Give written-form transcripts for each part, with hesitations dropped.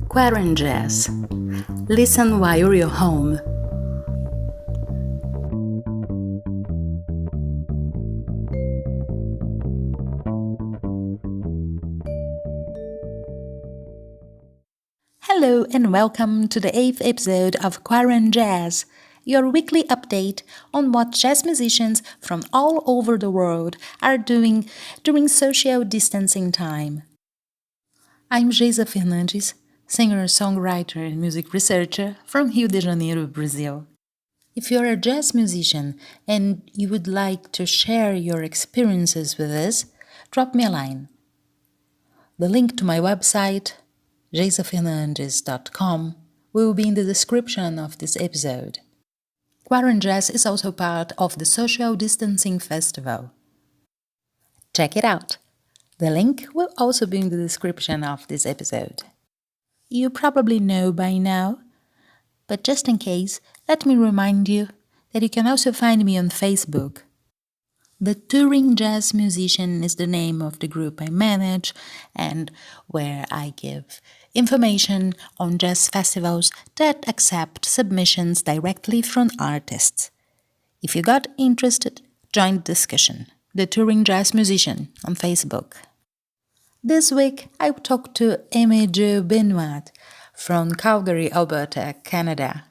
QuaranJazz. Listen while you're home. Hello and welcome to the 8th episode of QuaranJazz, your weekly update on what jazz musicians from all over the world are doing during social distancing time. I'm Geisa Fernandes, singer, songwriter, and music researcher from Rio de Janeiro, Brazil. If you're a jazz musician and you would like to share your experiences with us, drop me a line. The link to my website, geisafernandes.com, will be in the description of this episode. QuaranJazz is also part of the Social Distancing Festival. Check it out. The link will also be in the description of this episode. You probably know by now, but just in case, let me remind you that you can also find me on Facebook. The Touring Jazz Musician is the name of the group I manage and where I give information on jazz festivals that accept submissions directly from artists. If you got interested, join the discussion. The Touring Jazz Musician on Facebook. This week, I talked to Aimee-Jo Benoit from Calgary, Alberta, Canada.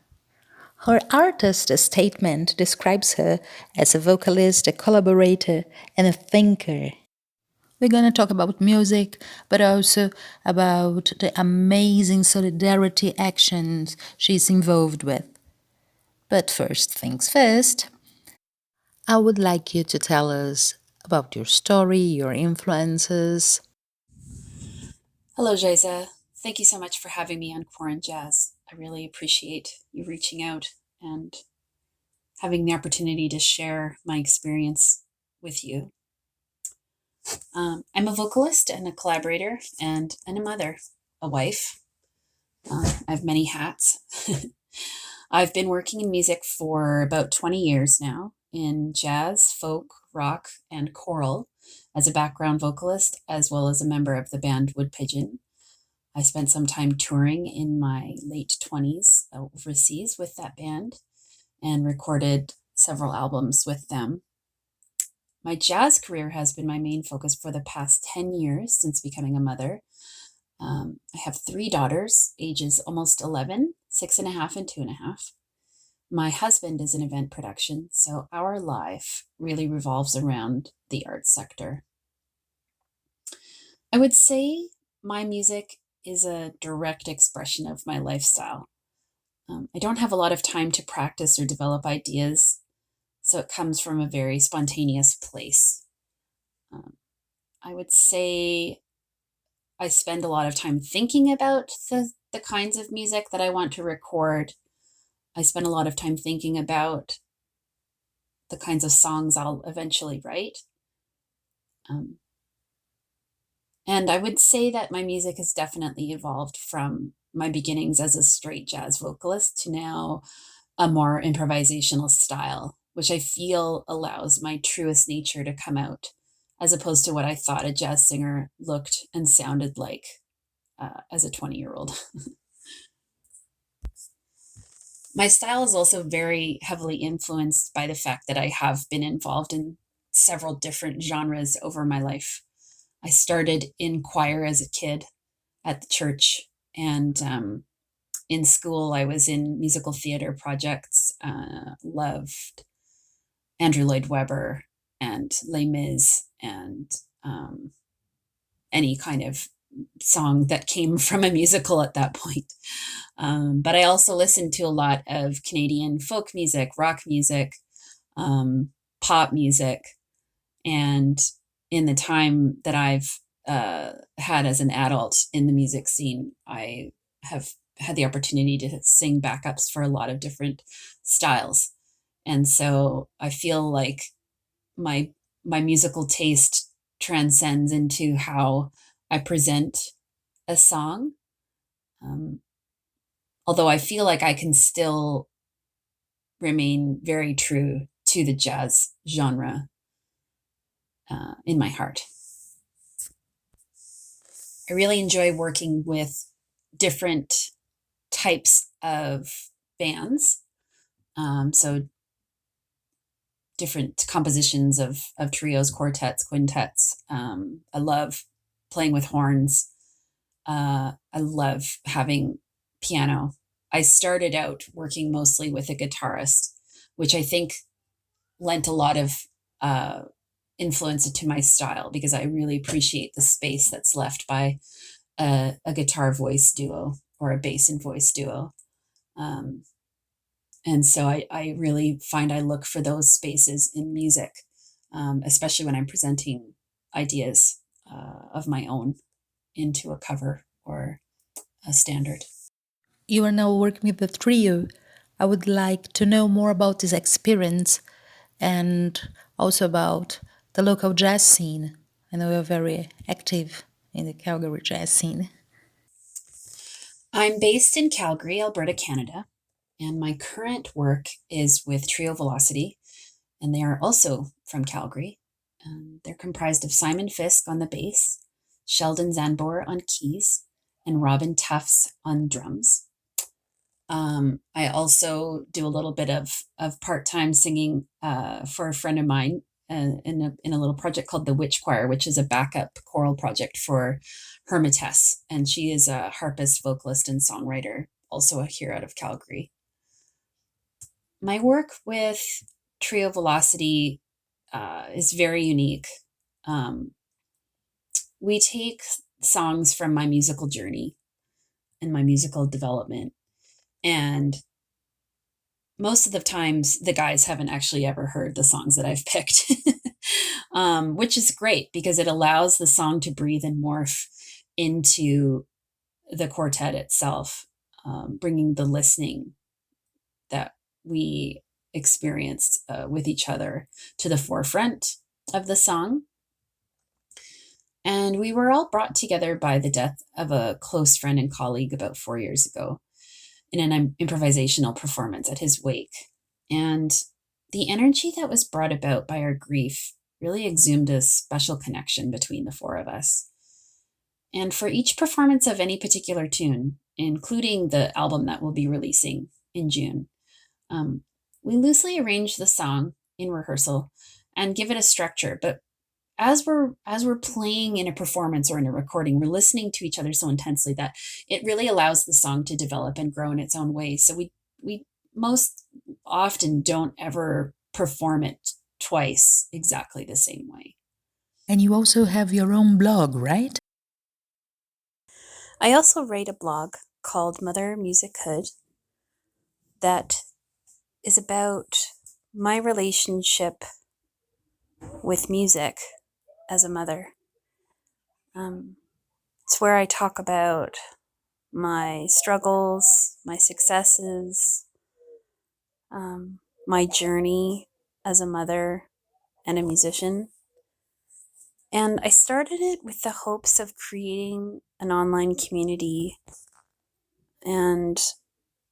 Her artist statement describes her as a vocalist, a collaborator, and a thinker. We're going to talk about music, but also about the amazing solidarity actions she's involved with. But first things first, I would like you to tell us about your story, your influences. Hello, Geisa. Thank you so much for having me on QuaranJazz. I really appreciate you reaching out and having the opportunity to share my experience with you. I'm a vocalist and a collaborator and a mother, a wife. I have many hats. I've been working in music for about 20 years now in jazz, folk, rock, and choral as a background vocalist, as well as a member of the band Wood Pigeon. I spent some time touring in my late 20s overseas with that band and recorded several albums with them. My jazz career has been my main focus for the past 10 years since becoming a mother. I have 3 daughters, ages almost 11, 6.5, and 2.5. My husband is in event production, so our life really revolves around the arts sector. I would say my music is a direct expression of my lifestyle. I don't have a lot of time to practice or develop ideas, so it comes from a very spontaneous place. I would say I spend a lot of time thinking about the kinds of music that I want to record. I spend a lot of time thinking about the kinds of songs I'll eventually write. And I would say that my music has definitely evolved from my beginnings as a straight jazz vocalist to now a more improvisational style, which I feel allows my truest nature to come out, as opposed to what I thought a jazz singer looked and sounded like as a 20-year-old. My style is also very heavily influenced by the fact that I have been involved in several different genres over my life. I started in choir as a kid at the church, and in school I was in musical theater projects, loved Andrew Lloyd Webber and Les Mis and any kind of song that came from a musical at that point. But I also listened to a lot of Canadian folk music, rock music, pop music, and in the time that I've had as an adult in the music scene, I have had the opportunity to sing backups for a lot of different styles. And so I feel like my musical taste transcends into how I present a song. Although I feel like I can still remain very true to the jazz genre. in my heart. I really enjoy working with different types of bands. So different compositions of trios, quartets, quintets. I love playing with horns. I love having piano. I started out working mostly with a guitarist, which I think lent a lot of influence to my style, because I really appreciate the space that's left by a guitar voice duo or a bass and voice duo. And so I really find I look for those spaces in music, especially when I'm presenting ideas of my own into a cover or a standard. You are now working with the trio. I would like to know more about this experience and also about the local jazz scene. I know you're very active in the Calgary jazz scene. I'm based in Calgary, Alberta, Canada, and my current work is with Trio Velocity, and they are also from Calgary. They're comprised of Simon Fisk on the bass, Sheldon Zanbor on keys, and Robin Tufts on drums. I also do a little bit of part-time singing for a friend of mine in a little project called the Witch Choir, which is a backup choral project for Hermitess. And she is a harpist, vocalist, and songwriter, also here out of Calgary. My work with Trio Velocity is very unique. We take songs from my musical journey and my musical development, and most of the times the guys haven't actually ever heard the songs that I've picked, which is great because it allows the song to breathe and morph into the quartet itself, bringing the listening that we experienced with each other to the forefront of the song. And we were all brought together by the death of a close friend and colleague about 4 years ago in an improvisational performance at his wake. And the energy that was brought about by our grief really exhumed a special connection between the four of us. And for each performance of any particular tune, including the album that we'll be releasing in June, we loosely arrange the song in rehearsal and give it a structure. But as we're playing in a performance or in a recording, we're listening to each other so intensely that it really allows the song to develop and grow in its own way. So we most often don't ever perform it twice exactly the same way. And you also have your own blog, right? I also write a blog called Mother Music Hood that is about my relationship with music as a mother. It's where I talk about my struggles, my successes, my journey as a mother and a musician. And I started it with the hopes of creating an online community and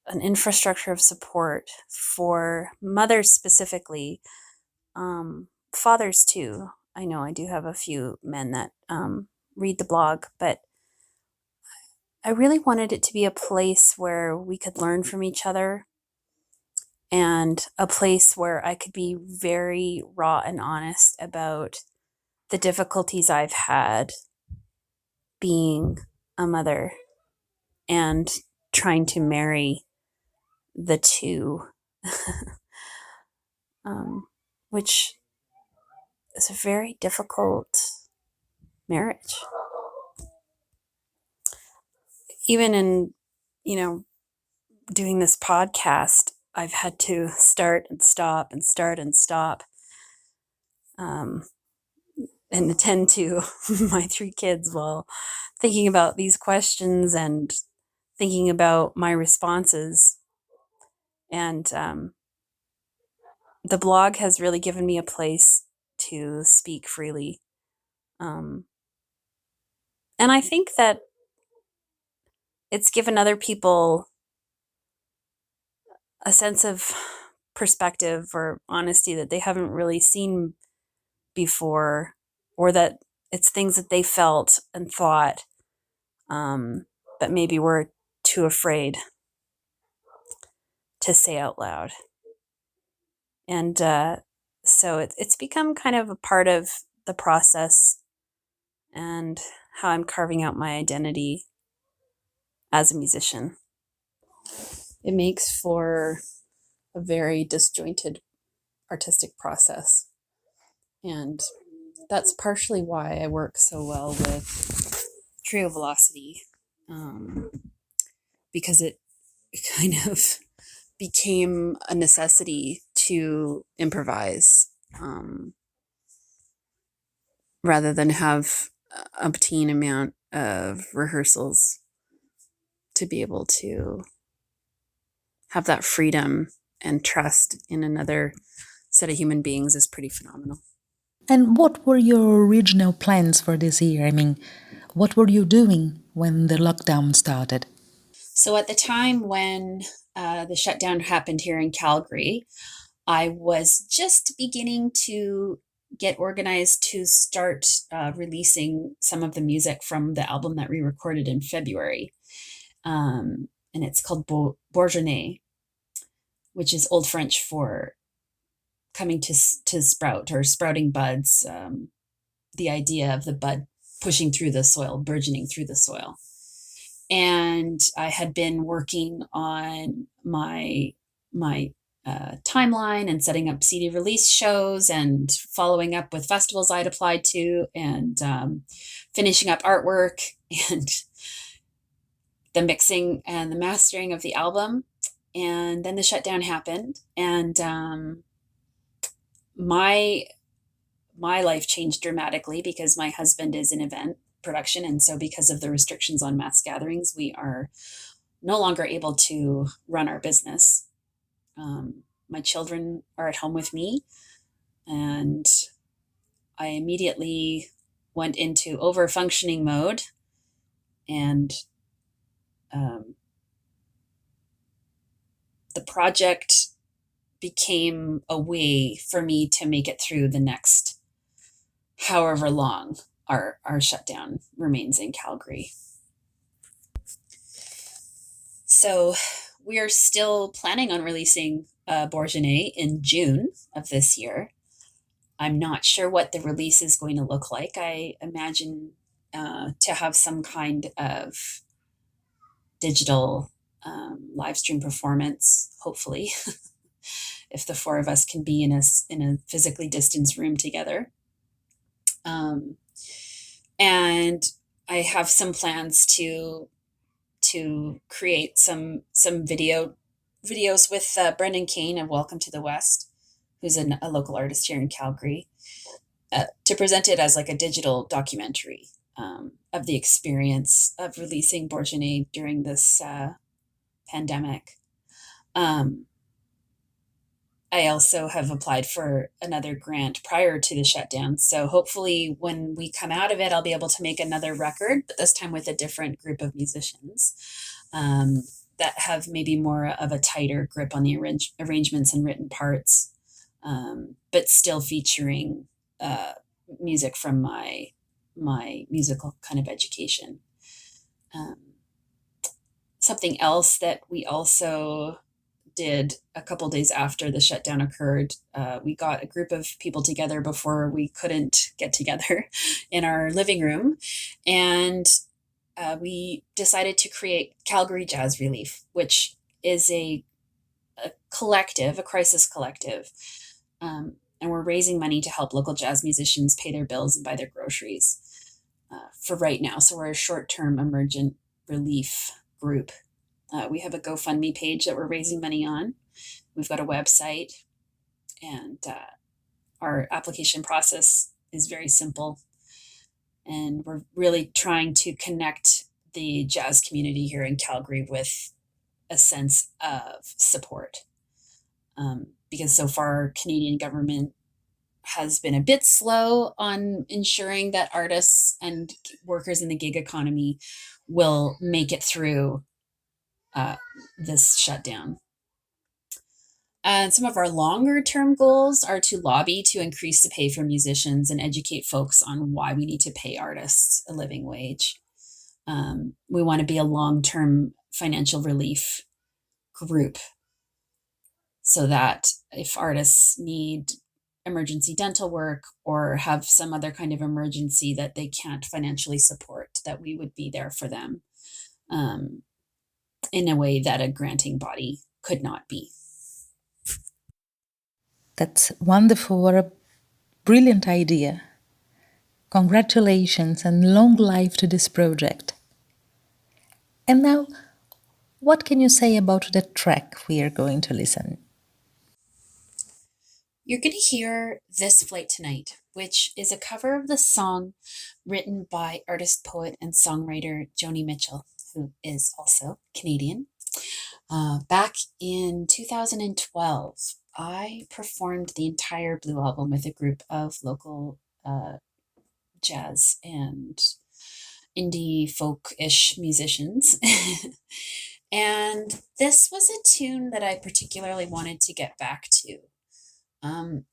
an infrastructure of support for mothers specifically, fathers too. I know I do have a few men that read the blog, but I really wanted it to be a place where we could learn from each other and a place where I could be very raw and honest about the difficulties I've had being a mother and trying to marry the two, which is a very difficult marriage. Even in, doing this podcast, I've had to start and stop and start and stop, and attend to my 3 kids while thinking about these questions and thinking about my responses. And the blog has really given me a place to speak freely. And I think that it's given other people a sense of perspective or honesty that they haven't really seen before or that it's things that they felt and thought, but maybe were too afraid to say out loud. And so it's become kind of a part of the process and how I'm carving out my identity as a musician. It makes for a very disjointed artistic process. And that's partially why I work so well with Trio Velocity, because it kind of became a necessity to improvise, rather than have obtain amount of rehearsals to be able to have that freedom and trust in another set of human beings is pretty phenomenal. And what were your original plans for this year? I mean, what were you doing when the lockdown started? So at the time when the shutdown happened here in Calgary, I was just beginning to get organized to start releasing some of the music from the album that we recorded in February. And it's called Bourgeonner, which is Old French for coming to sprout or sprouting buds. The idea of the bud pushing through the soil, burgeoning through the soil. And I had been working on my timeline and setting up CD release shows and following up with festivals I'd applied to, and finishing up artwork and the mixing and the mastering of the album. And then the shutdown happened, and my life changed dramatically because my husband is in event production, and so because of the restrictions on mass gatherings, we are no longer able to run our business. My children are at home with me, and I immediately went into over-functioning mode, and the project became a way for me to make it through the next however long our shutdown remains in Calgary. So we are still planning on releasing Bourgeonner in June of this year. I'm not sure what the release is going to look like. I imagine to have some kind of digital live stream performance, hopefully, if the four of us can be in a physically distanced room together. And I have some plans to create some videos with Brendan Kane of Welcome to the West, who's a local artist here in Calgary, to present it as like a digital documentary of the experience of releasing Bourgeonner during this pandemic. I also have applied for another grant prior to the shutdown. So hopefully when we come out of it, I'll be able to make another record, but this time with a different group of musicians that have maybe more of a tighter grip on the arrangements and written parts, but still featuring music from my musical kind of education. Something else that we also did a couple days after the shutdown occurred, we got a group of people together before we couldn't get together in our living room, and we decided to create Calgary Jazz Relief, which is a collective, a crisis collective, and we're raising money to help local jazz musicians pay their bills and buy their groceries for right now. So we're a short-term emergent relief group. We have a GoFundMe page that we're raising money on. We've got a website, and our application process is very simple. And we're really trying to connect the jazz community here in Calgary with a sense of support. Because so far, Canadian government has been a bit slow on ensuring that artists and workers in the gig economy will make it through this shutdown. And some of our longer term goals are to lobby to increase the pay for musicians and educate folks on why we need to pay artists a living wage. We want to be a long-term financial relief group so that if artists need emergency dental work or have some other kind of emergency that they can't financially support, that we would be there for them in a way that a granting body could not be. That's wonderful. What a brilliant idea. Congratulations and long life to this project. And now, what can you say about the track we are going to listen? You're going to hear This Flight Tonight, which is a cover of the song written by artist, poet, and songwriter Joni Mitchell, who is also Canadian. Back in 2012, I performed the entire Blue album with a group of local jazz and indie folk-ish musicians. And this was a tune that I particularly wanted to get back to.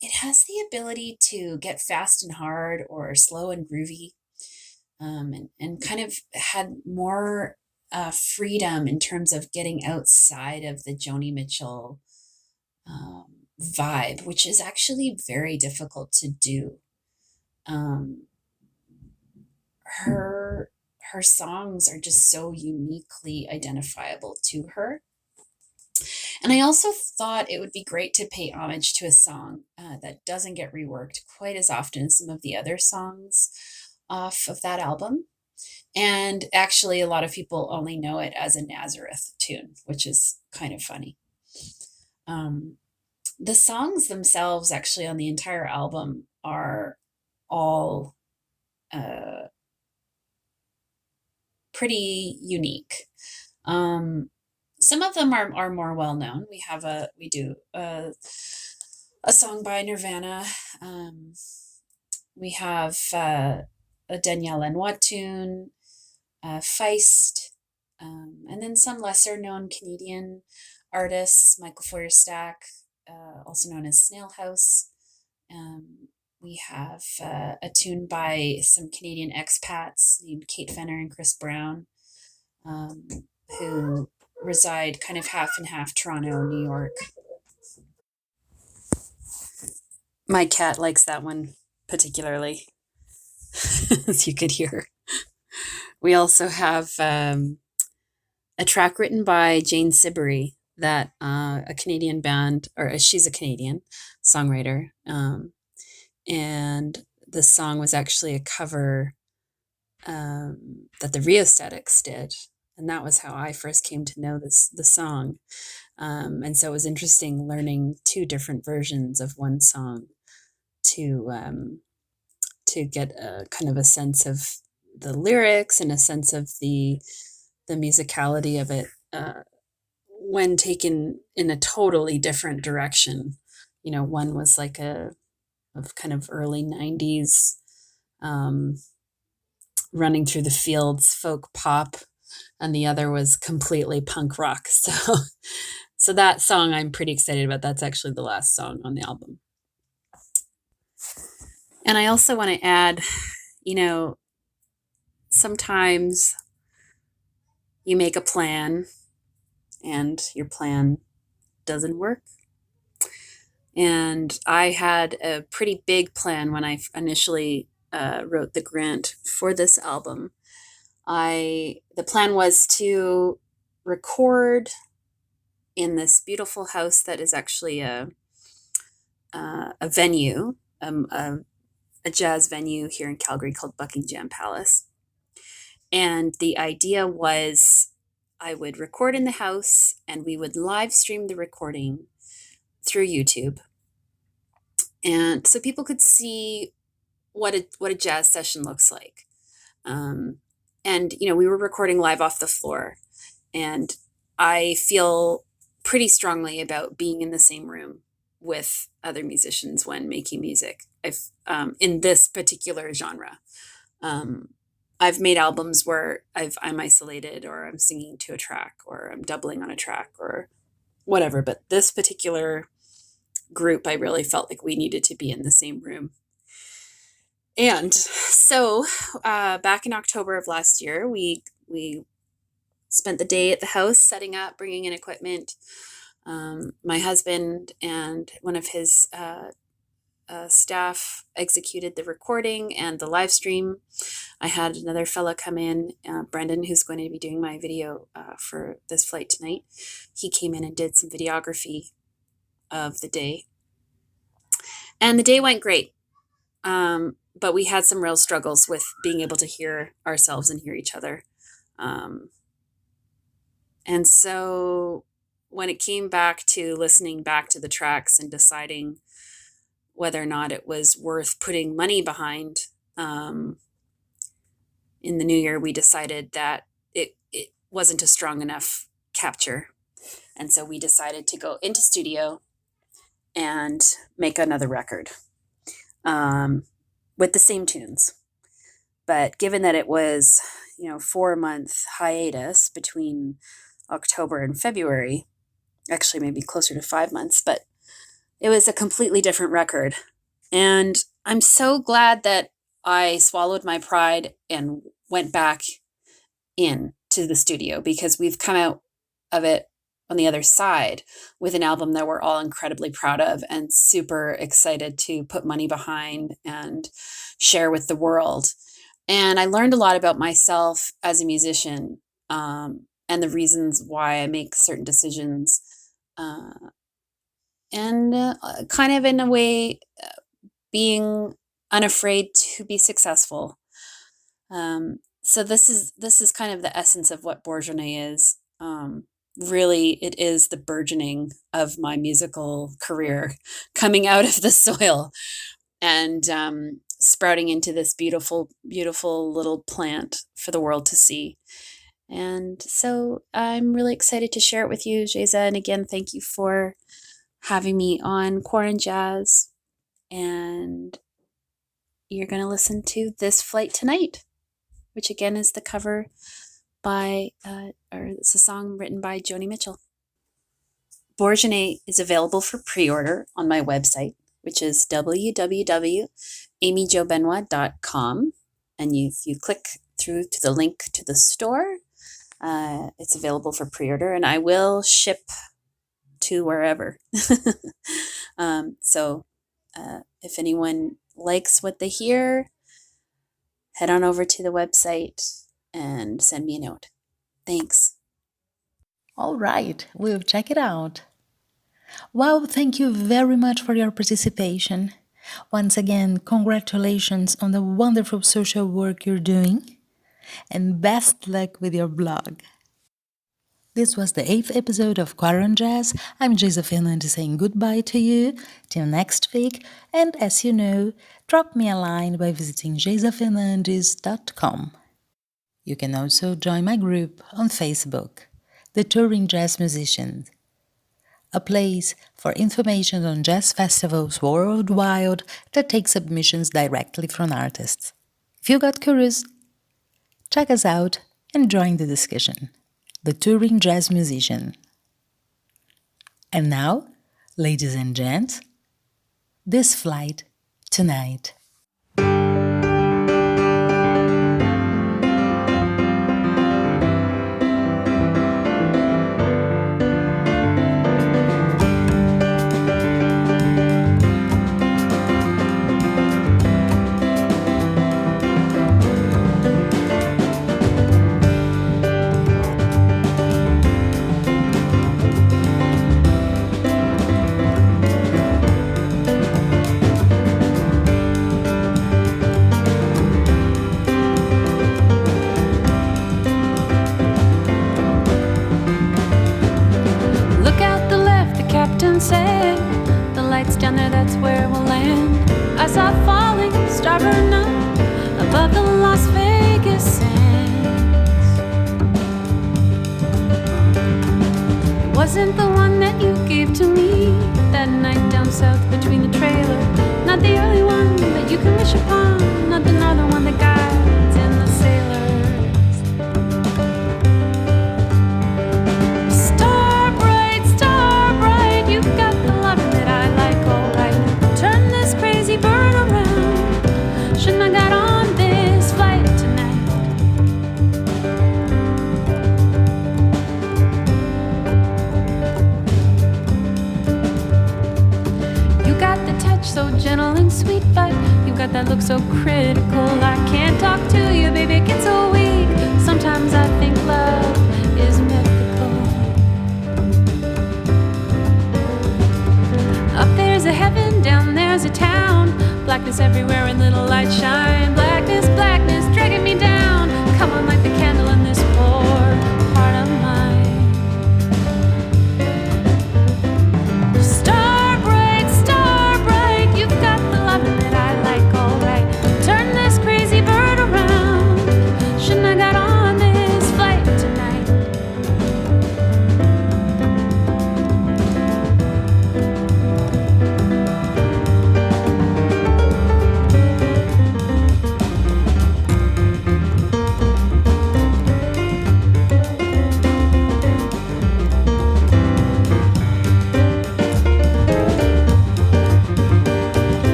It has the ability to get fast and hard or slow and groovy, and kind of had more freedom in terms of getting outside of the Joni Mitchell vibe, which is actually very difficult to do. Her songs are just so uniquely identifiable to her. And I also thought it would be great to pay homage to a song that doesn't get reworked quite as often as some of the other songs off of that album. And actually, a lot of people only know it as a Nazareth tune, which is kind of funny. The songs themselves, actually, on the entire album are all pretty unique. Some of them are more well known. We do a song by Nirvana. We have a Danielle Lanois tune, Feist, and then some lesser known Canadian artists, Michael Feuerstack, also known as Snail House. We have a tune by some Canadian expats named Kate Fenner and Chris Brown, who reside kind of half and half Toronto, New York. My cat likes that one particularly, as you could hear. We also have a track written by Jane Siberry that a Canadian band, or she's a Canadian songwriter, and the song was actually a cover that the Rheostatics did. And that was how I first came to know the song. And so it was interesting learning two different versions of one song to get a kind of a sense of the lyrics and a sense of the musicality of it when taken in a totally different direction. You know, one was like of kind of early 90s running through the fields folk pop, and the other was completely punk rock. So that song I'm pretty excited about. That's actually the last song on the album. And I also want to add, you know, sometimes you make a plan and your plan doesn't work. And I had a pretty big plan when I initially wrote the grant for this album. The plan was to record in this beautiful house that is actually a venue, a jazz venue here in Calgary called Buckingham Palace. And the idea was I would record in the house and we would live stream the recording through YouTube. And so people could see what a jazz session looks like. And, you know, we were recording live off the floor, and I feel pretty strongly about being in the same room with other musicians when making music. In this particular genre, I've made albums where I'm isolated, or I'm singing to a track, or I'm doubling on a track, or whatever. But this particular group, I really felt like we needed to be in the same room. And so back in October of last year, we spent the day at the house setting up, bringing in equipment. My husband and one of his staff executed the recording and the live stream. I had another fella come in, Brendan, who's going to be doing my video for this flight tonight. He came in and did some videography of the day. And the day went great. But we had some real struggles with being able to hear ourselves and hear each other. And so when it came back to listening back to the tracks and deciding whether or not it was worth putting money behind, in the new year, we decided that it wasn't a strong enough capture. And so we decided to go into studio and make another record with the same tunes. But given that it was, 4-month hiatus between October and February, actually maybe closer to 5 months, but it was a completely different record. And I'm so glad that I swallowed my pride and went back in to the studio, because we've come out of it on the other side with an album that we're all incredibly proud of and super excited to put money behind and share with the world. And I learned a lot about myself as a musician, and the reasons why I make certain decisions, and kind of in a way being unafraid to be successful. So this is kind of the essence of what Bourgeonnet is. Really, it is the burgeoning of my musical career coming out of the soil and sprouting into this beautiful, beautiful little plant for the world to see. And so I'm really excited to share it with you, Jeza. And again, thank you for having me on QuaranJazz. And you're going to listen to This Flight Tonight, which again is the cover by, or it's a song written by Joni Mitchell. Bourgeonnet is available for pre-order on my website, which is www.aimeejobenoit.com. And if you click through to the link to the store, it's available for pre-order, and I will ship to wherever. So if anyone likes what they hear, head on over to the website and send me a note. Thanks. All right, we'll check it out. Wow, thank you very much for your participation. Once again, congratulations on the wonderful social work you're doing, and best luck with your blog. This was the 8th episode of QuaranJazz. I'm Jeza Fernandes saying goodbye to you till next week, and as you know, drop me a line by visiting jezafernandes.com. You can also join my group on Facebook, The Touring Jazz Musicians, a place for information on jazz festivals worldwide that take submissions directly from artists. If you got curious, check us out and join the discussion. The Touring Jazz Musician. And now, ladies and gents, This Flight Tonight. Said the lights down there, that's where we'll land. I saw it falling, star burn up above the Las Vegas sands. It wasn't the one that you gave to me that night down south between the trailer. Not the early one that you can wish upon, not the northern one that guides in the sailors. Star bright, you've got the loving that I like. got that look so critical. I can't talk to you, baby, it gets so weak. Sometimes I think love is mythical. Up there's a heaven, down there's a town. Blackness everywhere and little light shine. Blackness, blackness, dragging me down. Come on, light the candle in this poor heart of mine. Star bright, you've got the loving that I like, alright. Turn this crazy bird around. Shouldn't I got on this flight tonight?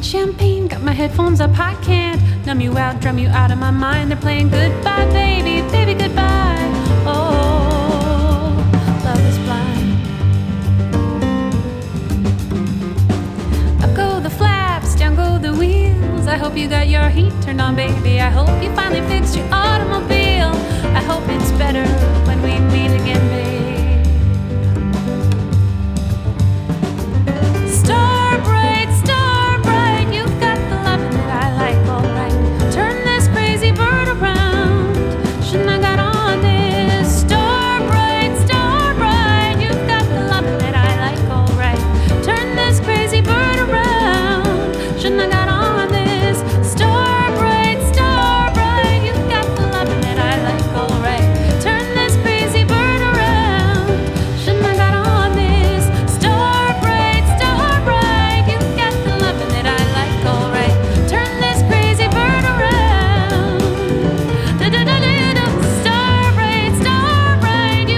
Champagne, got my headphones up, I can't numb you out, drum you out of my mind. They're playing goodbye, baby, baby, goodbye. Oh, love is blind. Up go the flaps, down go the wheels. I hope you got your heat turned on, baby. I hope you finally fixed your automobile. I hope it's better when we meet again, babe. Star bright, you've got the loving that I like, alright. Turn this crazy bird around. Shouldn't I got on this? Star bright, you've got the loving that I like, alright. Turn this crazy bird around. Shouldn't I got on this? Star bright, you've got the loving that I like, alright. Turn this crazy bird around. Shouldn't I got on this? Star bright, you've got the loving that I like, alright. Turn this crazy bird around. Star bright,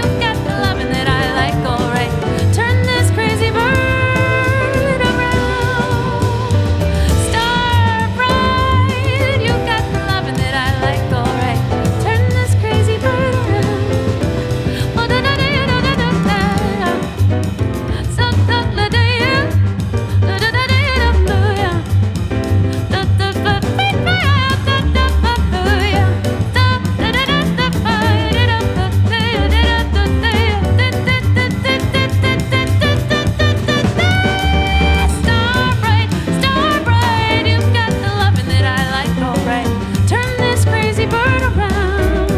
you've got the loving that I like, alright. Turn this crazy bird around. Star bright, you've got the loving that I like, alright. Turn this crazy bird around.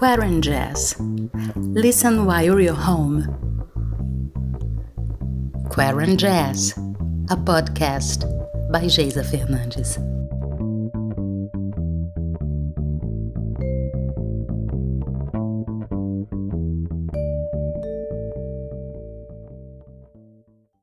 QuaranJazz. Listen while you're home. QuaranJazz, a podcast by Geisa Fernandes.